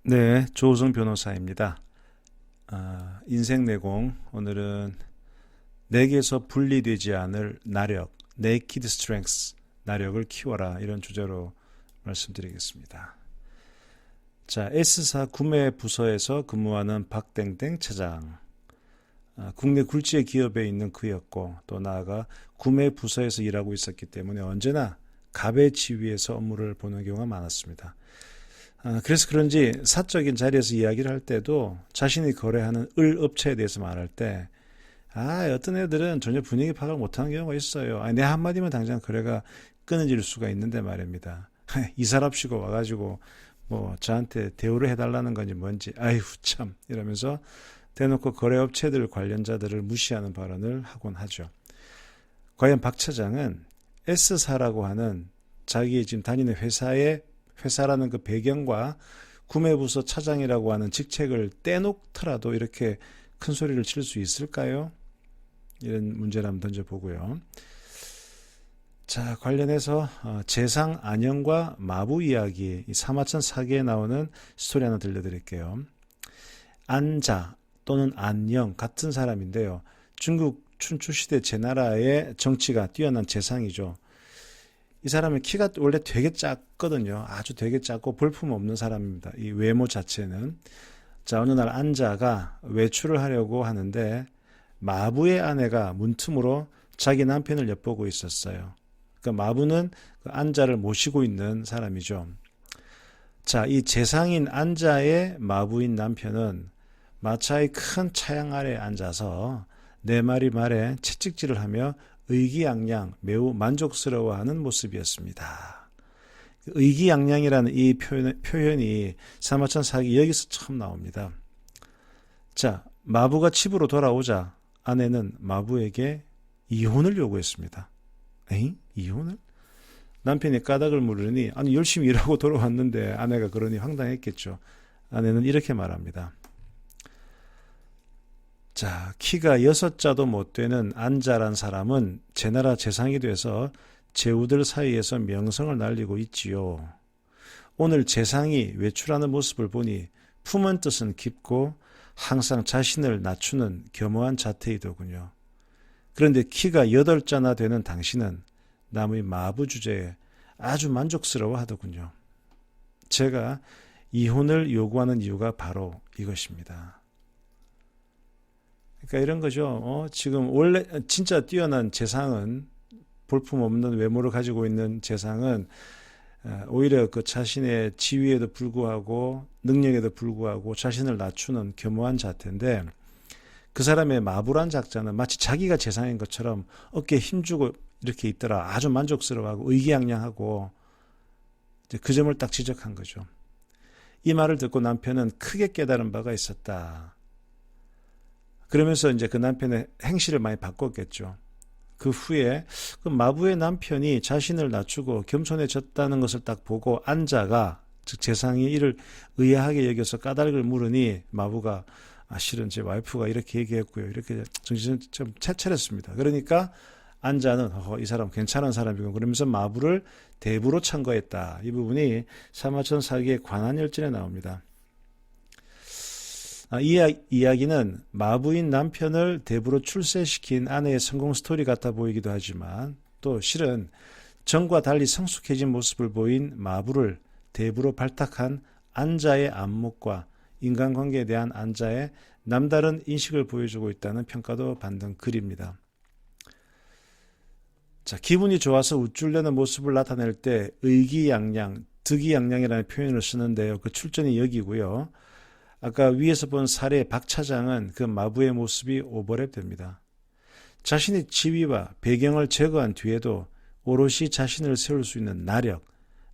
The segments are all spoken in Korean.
네, 조우성 변호사입니다. 인생 내공, 오늘은 내게서 분리되지 않을 나력, Naked Strengths, 나력을 키워라, 이런 주제로 말씀드리겠습니다. 자, S사 구매 부서에서 근무하는 박땡땡 차장. 국내 굴지의 기업에 있는 그였고, 또 나아가 구매 부서에서 일하고 있었기 때문에 언제나 갑의 지위에서 업무를 보는 경우가 많았습니다. 그래서 그런지 사적인 자리에서 이야기를 할 때도 자신이 거래하는 을 업체에 대해서 말할 때, 어떤 애들은 전혀 분위기 파악을 못하는 경우가 있어요. 내 한마디면 당장 거래가 끊어질 수가 있는데 말입니다. 이사랍시고 와가지고 뭐 저한테 대우를 해달라는 건지 뭔지, 아이고 참, 이러면서 대놓고 거래업체들 관련자들을 무시하는 발언을 하곤 하죠. 과연 박 차장은 S사라고 하는 자기 지금 다니는 회사라는 그 배경과 구매부서 차장이라고 하는 직책을 떼놓더라도 이렇게 큰 소리를 칠 수 있을까요? 이런 문제를 한번 던져보고요. 자, 관련해서 재상 안녕과 마부 이야기, 이 사마천 사기에 나오는 스토리 하나 들려드릴게요. 안자 또는 안녕 같은 사람인데요. 중국 춘추시대 제나라의 정치가 뛰어난 재상이죠. 이 사람은 키가 원래 되게 작거든요. 아주 되게 작고 볼품없는 사람입니다. 이 외모 자체는. 자, 어느 날 안자가 외출을 하려고 하는데 마부의 아내가 문틈으로 자기 남편을 엿보고 있었어요. 그러니까 마부는 그 안자를 모시고 있는 사람이죠. 자, 이 재상인 안자의 마부인 남편은 마차의 큰 차양 아래에 앉아서 네 마리 말에 채찍질을 하며 의기양양 매우 만족스러워하는 모습이었습니다. 의기양양이라는 이 표현이 사마천 사기 여기서 처음 나옵니다. 자, 마부가 집으로 돌아오자 아내는 마부에게 이혼을 요구했습니다. 에잉? 이혼을? 남편이 까닭을 물으니 아니 열심히 일하고 돌아왔는데 아내가 그러니 황당했겠죠. 아내는 이렇게 말합니다. 자, 키가 6자도 못 되는 안자란 사람은 제나라 재상이 돼서 제후들 사이에서 명성을 날리고 있지요. 오늘 재상이 외출하는 모습을 보니 품은 뜻은 깊고 항상 자신을 낮추는 겸허한 자태이더군요. 그런데 키가 8자나 되는 당신은 남의 마부 주제에 아주 만족스러워 하더군요. 제가 이혼을 요구하는 이유가 바로 이것입니다. 그러니까 이런 거죠. 지금 원래 진짜 뛰어난 재상은 볼품없는 외모를 가지고 있는 재상은 오히려 그 자신의 지위에도 불구하고 능력에도 불구하고 자신을 낮추는 겸허한 자태인데 그 사람의 마부란 작자는 마치 자기가 재상인 것처럼 어깨에 힘주고 이렇게 있더라. 아주 만족스러워하고 의기양양하고 그 점을 딱 지적한 거죠. 이 말을 듣고 남편은 크게 깨달은 바가 있었다. 그러면서 이제 그 남편의 행실을 많이 바꿨겠죠. 그 후에 그 마부의 남편이 자신을 낮추고 겸손해졌다는 것을 딱 보고 안자가 즉 재상이 이를 의아하게 여겨서 까닭을 물으니 마부가 실은 제 와이프가 이렇게 얘기했고요. 이렇게 정신을 좀 채차렸습니다. 그러니까 안자는 이 사람 괜찮은 사람이고 그러면서 마부를 대부로 청구했다. 이 부분이 사마천 사기의 관한열전에 나옵니다. 이 이야기는 마부인 남편을 대부로 출세시킨 아내의 성공 스토리 같아 보이기도 하지만 또 실은 전과 달리 성숙해진 모습을 보인 마부를 대부로 발탁한 안자의 안목과 인간관계에 대한 안자의 남다른 인식을 보여주고 있다는 평가도 받는 글입니다. 자, 기분이 좋아서 우쭐대는 모습을 나타낼 때 의기양양, 득이양양이라는 표현을 쓰는데요. 그 출전이 여기고요. 아까 위에서 본 사례 박 차장은 그 마부의 모습이 오버랩 됩니다. 자신의 지위와 배경을 제거한 뒤에도 오롯이 자신을 세울 수 있는 나력,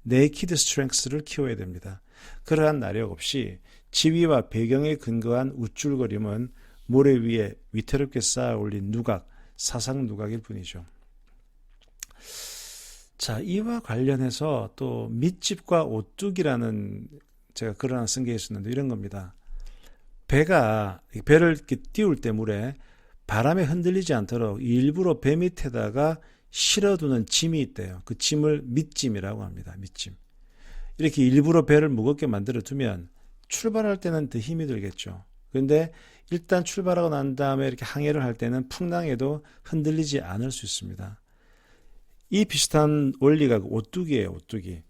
네이키드 스트렝스를 키워야 됩니다. 그러한 나력 없이 지위와 배경에 근거한 우쭐거림은 모래 위에 위태롭게 쌓아 올린 누각, 사상 누각일 뿐이죠. 자, 이와 관련해서 또 밑집과 오뚝이라는 제가 글 하나 쓴 게 있었는데 이런 겁니다. 배를 이렇게 띄울 때 물에 바람에 흔들리지 않도록 일부러 배 밑에다가 실어두는 짐이 있대요. 그 짐을 밑짐이라고 합니다. 밑짐. 이렇게 일부러 배를 무겁게 만들어 두면 출발할 때는 더 힘이 들겠죠. 그런데 일단 출발하고 난 다음에 이렇게 항해를 할 때는 풍랑에도 흔들리지 않을 수 있습니다. 이 비슷한 원리가 오뚜기예요, 오뚜기.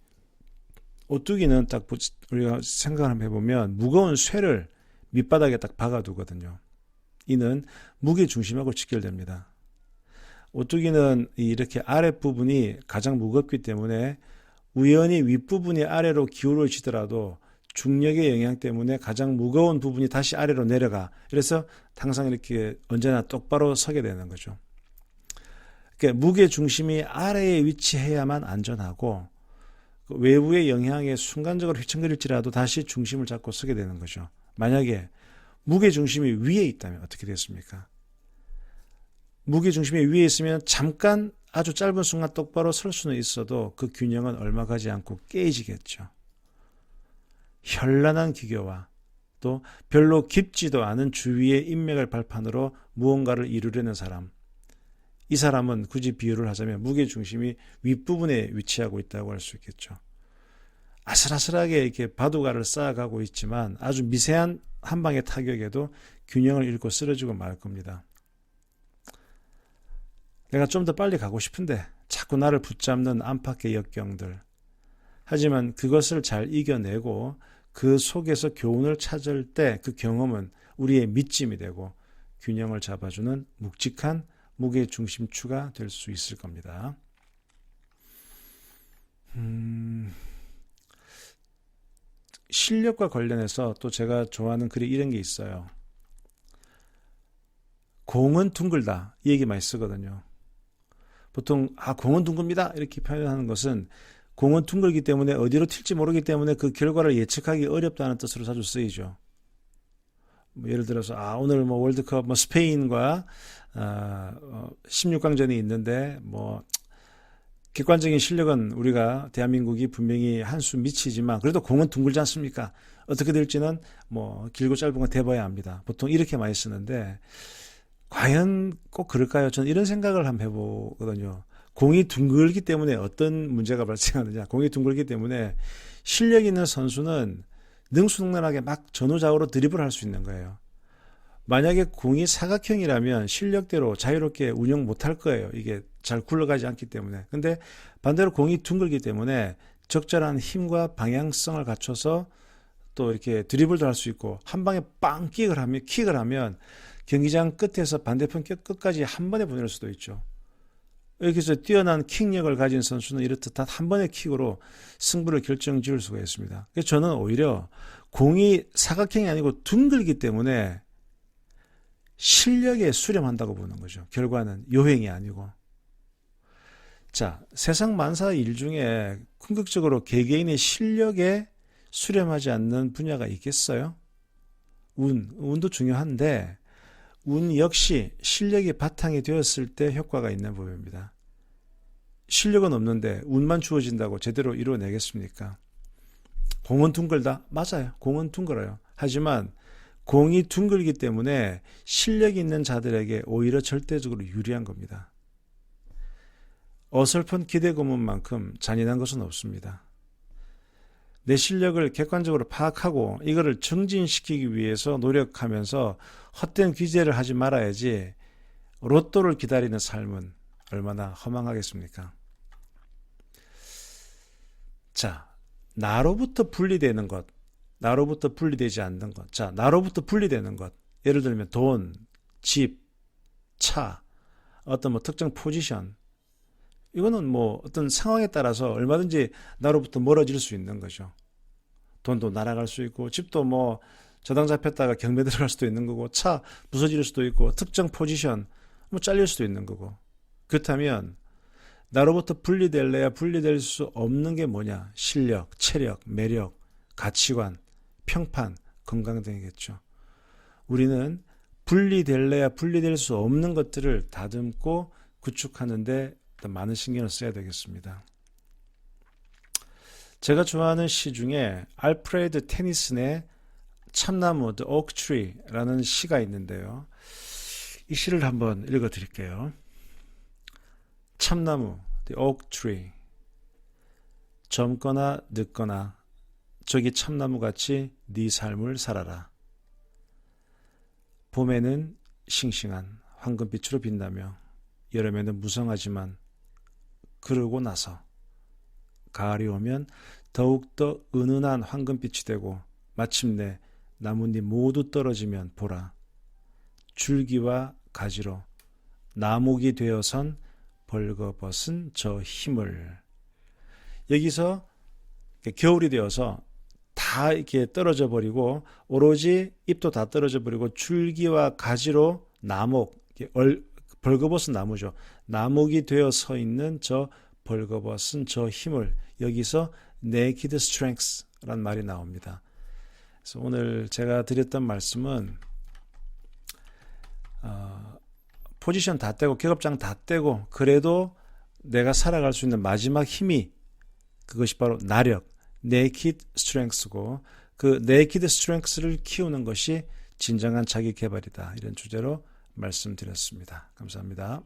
오뚜기는 딱 우리가 생각을 한번 해보면 무거운 쇠를 밑바닥에 딱 박아두거든요. 이는 무게 중심하고 직결됩니다. 오뚜기는 이렇게 아랫부분이 가장 무겁기 때문에 우연히 윗부분이 아래로 기울어지더라도 중력의 영향 때문에 가장 무거운 부분이 다시 아래로 내려가. 그래서 항상 이렇게 언제나 똑바로 서게 되는 거죠. 그러니까 무게 중심이 아래에 위치해야만 안전하고 외부의 영향에 순간적으로 휘청거릴지라도 다시 중심을 잡고 서게 되는 거죠. 만약에 무게 중심이 위에 있다면 어떻게 됐습니까? 무게 중심이 위에 있으면 잠깐 아주 짧은 순간 똑바로 설 수는 있어도 그 균형은 얼마 가지 않고 깨지겠죠. 현란한 기교와 또 별로 깊지도 않은 주위의 인맥을 발판으로 무언가를 이루려는 사람. 이 사람은 굳이 비유를 하자면 무게중심이 윗부분에 위치하고 있다고 할 수 있겠죠. 아슬아슬하게 이렇게 바둑알을 쌓아가고 있지만 아주 미세한 한 방의 타격에도 균형을 잃고 쓰러지고 말 겁니다. 내가 좀 더 빨리 가고 싶은데 자꾸 나를 붙잡는 안팎의 역경들. 하지만 그것을 잘 이겨내고 그 속에서 교훈을 찾을 때 그 경험은 우리의 밑짐이 되고 균형을 잡아주는 묵직한 무게중심추가 될 수 있을 겁니다. 실력과 관련해서 또 제가 좋아하는 글이 이런 게 있어요. 공은 둥글다. 이 얘기 많이 쓰거든요. 보통 공은 둥글다 이렇게 표현하는 것은 공은 둥글기 때문에 어디로 튈지 모르기 때문에 그 결과를 예측하기 어렵다는 뜻으로 자주 쓰이죠. 예를 들어서 오늘 월드컵 스페인과 16강전이 있는데 객관적인 실력은 우리가 대한민국이 분명히 한 수 미치지만 그래도 공은 둥글지 않습니까? 어떻게 될지는 길고 짧은 건 대봐야 합니다. 보통 이렇게 많이 쓰는데 과연 꼭 그럴까요? 저는 이런 생각을 한번 해보거든요. 공이 둥글기 때문에 어떤 문제가 발생하느냐. 공이 둥글기 때문에 실력 있는 선수는 능수능란하게 막 전후좌우로 드리블을 할 수 있는 거예요. 만약에 공이 사각형이라면 실력대로 자유롭게 운영 못할 거예요. 이게 잘 굴러가지 않기 때문에. 근데 반대로 공이 둥글기 때문에 적절한 힘과 방향성을 갖춰서 또 이렇게 드리블도 할 수 있고 한 방에 빵 킥을 하면 경기장 끝에서 반대편 끝까지 한 번에 보낼 수도 있죠. 여기서 뛰어난 킥력을 가진 선수는 이렇듯 한 번의 킥으로 승부를 결정지을 수가 있습니다. 그래서 저는 오히려 공이 사각형이 아니고 둥글기 때문에 실력에 수렴한다고 보는 거죠. 결과는 요행이 아니고. 자, 세상 만사 일 중에 궁극적으로 개개인의 실력에 수렴하지 않는 분야가 있겠어요? 운도 중요한데 운 역시 실력이 바탕이 되었을 때 효과가 있는 부분입니다. 실력은 없는데 운만 주어진다고 제대로 이루어내겠습니까? 공은 둥글다? 맞아요. 공은 둥글어요. 하지만 공이 둥글기 때문에 실력 있는 자들에게 오히려 절대적으로 유리한 겁니다. 어설픈 기대 고문만큼 잔인한 것은 없습니다. 내 실력을 객관적으로 파악하고 이거를 증진시키기 위해서 노력하면서 헛된 기대를 하지 말아야지 로또를 기다리는 삶은 얼마나 허망하겠습니까? 자, 나로부터 분리되는 것, 나로부터 분리되지 않는 것. 자, 나로부터 분리되는 것. 예를 들면 돈, 집, 차, 어떤 특정 포지션. 이거는 어떤 상황에 따라서 얼마든지 나로부터 멀어질 수 있는 거죠. 돈도 날아갈 수 있고, 집도 저당 잡혔다가 경매 들어갈 수도 있는 거고, 차 부서질 수도 있고, 특정 포지션 잘릴 수도 있는 거고. 그렇다면 나로부터 분리될래야 분리될 수 없는 게 뭐냐? 실력, 체력, 매력, 가치관, 평판, 건강 등이겠죠. 우리는 분리될래야 분리될 수 없는 것들을 다듬고 구축하는데 더 많은 신경을 써야 되겠습니다. 제가 좋아하는 시 중에 알프레드 테니슨의 참나무 The Oak Tree라는 시가 있는데요. 이 시를 한번 읽어드릴게요. 참나무 The Oak Tree 젊거나 늙거나 저기 참나무같이 네 삶을 살아라. 봄에는 싱싱한 황금빛으로 빛나며 여름에는 무성하지만 그러고 나서 가을이 오면 더욱더 은은한 황금빛이 되고 마침내 나뭇잎 모두 떨어지면 보라. 줄기와 가지로 나목이 되어선 벌거벗은 저 힘을. 여기서 겨울이 되어서 다 이렇게 떨어져 버리고 오로지 잎도 다 떨어져 버리고 줄기와 가지로 나목, 벌거벗은 나무죠. 나목이 되어 서 있는 저 벌거벗은 저 힘을, 여기서 naked strength라는 말이 나옵니다. 그래서 오늘 제가 드렸던 말씀은 포지션 다 떼고 계급장 다 떼고 그래도 내가 살아갈 수 있는 마지막 힘이, 그것이 바로 나력, naked strength고, 그 naked strength를 키우는 것이 진정한 자기 개발이다. 이런 주제로 말씀드렸습니다. 감사합니다.